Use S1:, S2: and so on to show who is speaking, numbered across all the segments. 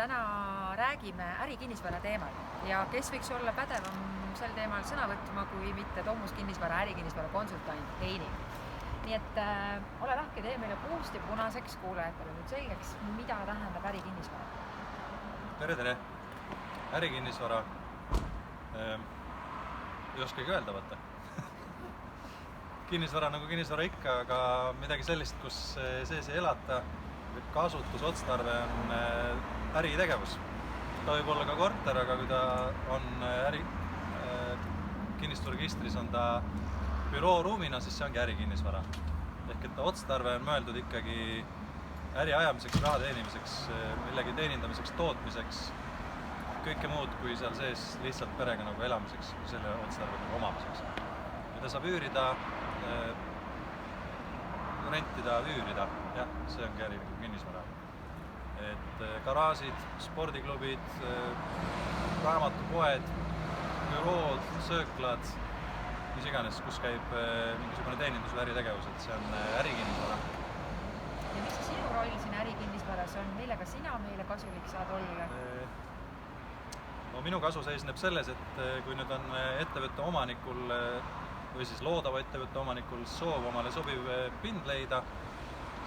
S1: täna räägime ärikinnisvara teemal ja kes võiks olla pädevam sel teemal sõna võtma kui mitte Domus Kinnisvara ärikinnisvara konsultant Heini. Nii et ole lahke, tee meile puust ja punaseks kuulajatele nüüd selgeks, mida tähendab ärikinnisvara.
S2: Tere! Ärikinnisvara ei oskagi öelda, vaata. Kinnisvara nagu kinnisvara ikka, aga midagi sellist, kus sees ei elata, kasutusotstarve on äritegevus. Ta võib olla ka korter, aga kui ta on kinnisvararegistris on ta bürooruumina, siis see ongi ärikinnisvara. Ehk et otstarve on mõeldud ikkagi äri ajamiseks, raha teenimiseks, millegi teenindamiseks, tootmiseks, kõike muud kui seal sees lihtsalt perega nagu elamiseks, selle otstarve nagu omamiseks. Mida saab üürida, rentida, üürida, jah, see ongi ärikinnisvara. Et garaažid, spordiklubid, raamatupoed, bürood, sööklad, mis iganes, kus käib mingisugune teenindus või äritegevus, et see on ärikinnisvara.
S1: Ja mis sinu roll siin ärikinnisvaras on, millega sina meile kasulik saad olla?
S2: No minu kasu seisneb selles, et kui nüüd on ettevõtte omanikul või siis loodava ettevõtte omanikul soov omale sobiv pind leida,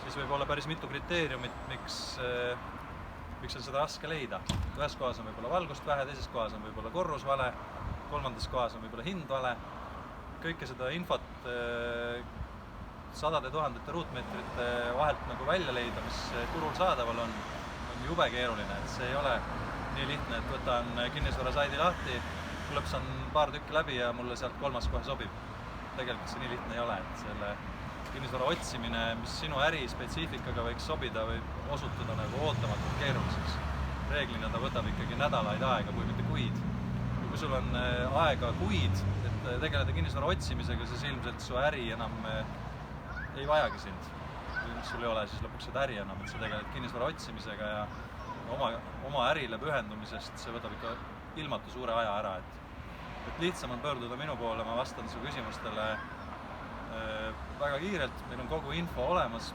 S2: siis võib olla päris mitu kriteeriumit, miks on seda raske leida. Ühes kohas on võib-olla valgust vähe, teises kohas on võib-olla korrus vale, kolmandas kohas on võib-olla hind vale. Kõike seda infot sadade tuhandete ruutmeetrite vahelt nagu välja leida, mis turul saadaval on jube keeruline. Et see ei ole nii lihtne, et võtan kinnisvara saidi lahti, klõpsan paar tükki läbi ja mulle sealt kolmas kohe sobib. Tegelikult see nii lihtne ei ole, et selle kinnisvara otsimine, mis sinu äri spetsiifikaga võiks sobida, võib osutuda nagu ootamatult keeruliseks. Reeglina ta võtab ikkagi nädalaid aega, kui mitte kuid. Kui sul on aega kuid, et tegeleda kinnisvara otsimisega, siis ilmselt su äri enam ei vajagi sind. Kui sul ei ole, siis lõpuks seda äri enam, et sa tegeled kinnisvara otsimisega ja oma ärile pühendumisest, see võtab ikka ilmatu suure aja ära. Et lihtsam on pöörduda minu poole, ma vastan su küsimustele väga kiirelt, meil on kogu info olemas,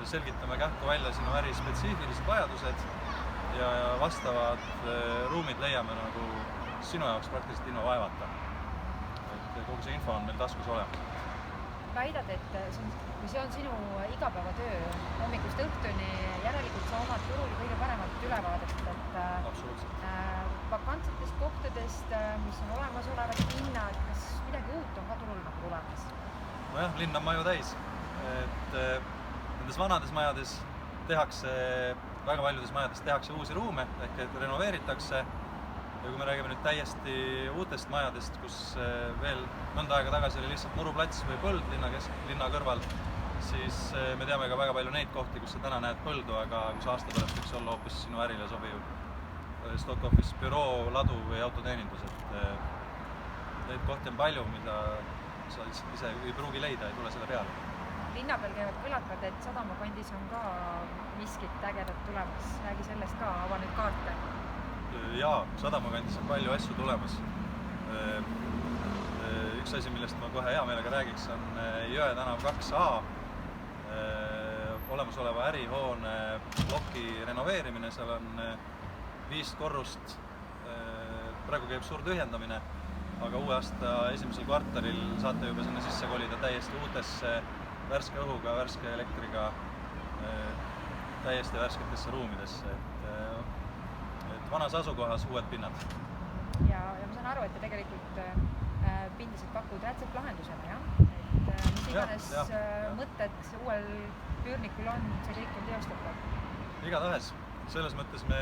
S2: selgitame kähku välja sinu äri spetsiifilised vajadused ja vastavad ruumid leiame nagu sinu jaoks praktiliselt ilma vaevata. Et kogu see info on meil taskus olemas.
S1: Väidad, et see on sinu igapäevatöö hommikust õhtuni, järelikult sa omad turul kõige paremat ülevaadet, et vakantsetest kohtadest, mis on olemasolevad hinnad, kas midagi uut on ka turul nagu tulemas?
S2: Nojah, linn on maju täis, et nendes vanades majades väga paljudes majades tehakse uusi ruume, ehk et renoveeritakse. Ja kui me räägime nüüd täiesti uutest majadest, kus veel mõnda aega tagasi oli lihtsalt muruplats või põld linna kõrval, siis me teame ka väga palju neid kohti, kus sa täna näed põldu, aga kus aasta pärast võiks olla hoopis sinu ärile sobiv stock office, büroo, ladu või autoteenindus. Neid kohti on palju, mida sa ise ei pruugi leida, ei tule selle peale.
S1: Linna peal käivad kõlakad, et Sadamakandis on ka miskit ägedat tulemas. Räägi sellest ka, ava nüüd kaarte.
S2: Jaa, Sadamakandis on palju asju tulemas. Üks asi, millest ma kohe hea meelega räägiks, on Jõe tänav 2A olemasoleva ärihoone ploki renoveerimine. Seal on 5 korrust, praegu käib suur tühjendamine, aga uue aasta esimesel kvartalil saate juba sinna sisse kolida täiesti uutesse värske õhuga, värske elektriga, täiesti värsketesse ruumidesse. Et vanas asukohas uued pinnad.
S1: Ja ma saan aru, et te tegelikult pindasid pakud rätseplahendusena, jah? Et mis iganes mõtted uuel üürnikul on, see kõik on teostatav?
S2: Igatahes. Selles mõttes me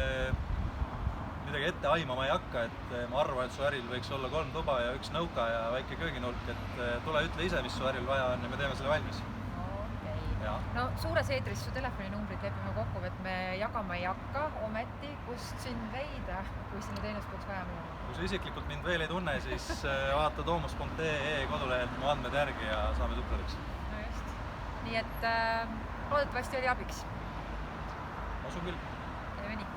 S2: midagi ette aimama ei hakka, et ma arvan, et su äril võiks olla 3 tuba ja 1 nõuka ja väike kööginurk, et tule ütle ise, mis su äril vaja on ja me teeme selle valmis.
S1: No suures eetris su telefoninumbrid lepime kokku, et me jagama ei hakka, ometi kust sind leida, kui sinu teenust peaks vaja minema?
S2: Kui sa isiklikult mind veel ei tunne, siis vaata domus.ee kodulehelt mu andmed järgi ja saame supleriks.
S1: No just. Nii et loodetavasti oli abiks.
S2: Asun küll.
S1: Teeme nii.